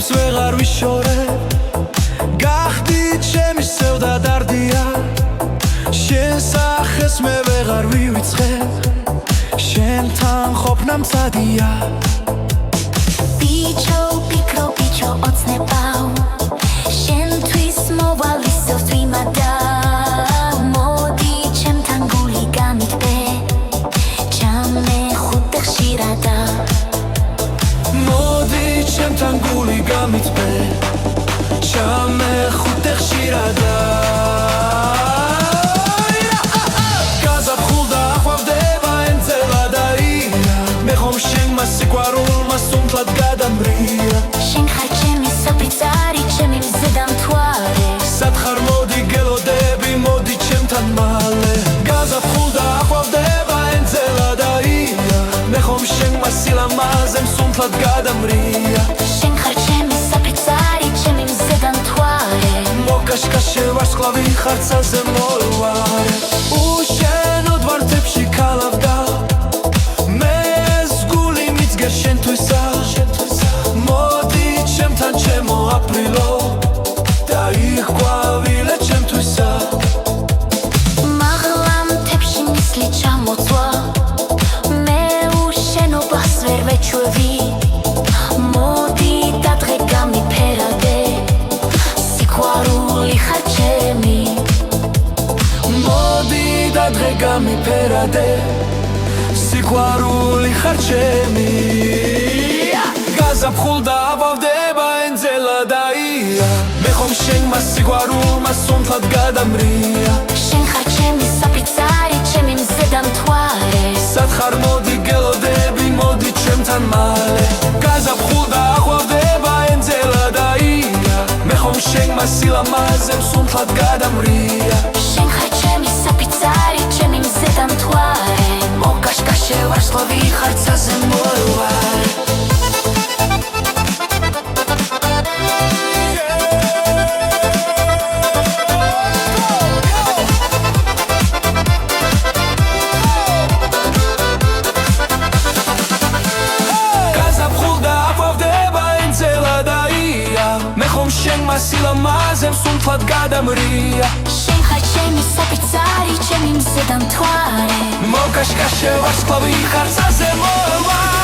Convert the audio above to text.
გულებს ვეღარ ვიშორებ გახდი ჩემი სევდა დარდია შენ სახეს მე ვეღარ ვივიწყებ შენთან ყოფნა მცადია ბიჭო პიკრო ბიჭო ოცნებავ შენთვის მოვალ ისევ ვიმადა მოდი ჩემთან გული გამიტბე ჩამეხუტე ხშირადა მოდი ჩემთან გული გამიტბე ჩამეხუტე ხშირადა გაზაფხულდა აყვავდება ენძელა და ირა მე ხომ შენმა სიყვარულმა სუნთლად გადამრია შენ ხარ ჩემი საფრიცარი ჩემი მზედა მთვარე სათხარ მოდი გელოდები მოდი ჩემთან მალე გაზაფხულდა აყვავდება ენძელა და ირა მე ხომ შენმა სილამაზემ სუნთლად გადამრია შენ ხარ ჩემი საფრიცარი ჩემი მზედა მთვარე მოკაშკაშე ვარსკვლავი ხარცაზე მოვარე უშენოდ ვარ თებში ქალავდა მე ეს გული მიცგერ შენთვისა მოდი ჩემთან ჩემო აპრილო დაიხვავილე ჩემთვისა მაღლა მთებში მისლი ჩამოწვა მე უშენობას ვერ ვეჩვევი მოდი და დღე გამიფერადე სიყვარული ხარ ჩემი მოდი და დღე გამიფერადე სიყვარული ხარ ჩემი გაზაფხულდა აყვავდება ენძელა და ირა მე ხომ შენმა სიყვარულმა სუნთლად გადამრია შენ ხარ ჩემი საფრიცარი ჩემი მზედა მთვარე სათხარ მოდი გელოდები მოდი ჩემთან მალე გაზაფხულდა აყვავდება ენძელა და ირა მე ხომ შენმა სილამაზემ სუნთლად გადამრია შენ ხარ ჩემი საფრიცარი ჩემი მზედა მთვარე მოკაშკაშე ვარსკვლავი ხარცაზე მოვარე შენმა სილამაზემ სუნთლად გადამრია შენ ხარ ჩემი საფრიცარი ჩემი მზედა მთვარე მოკაშკაშე ვარსკვლავი ხარცაზე მოვარე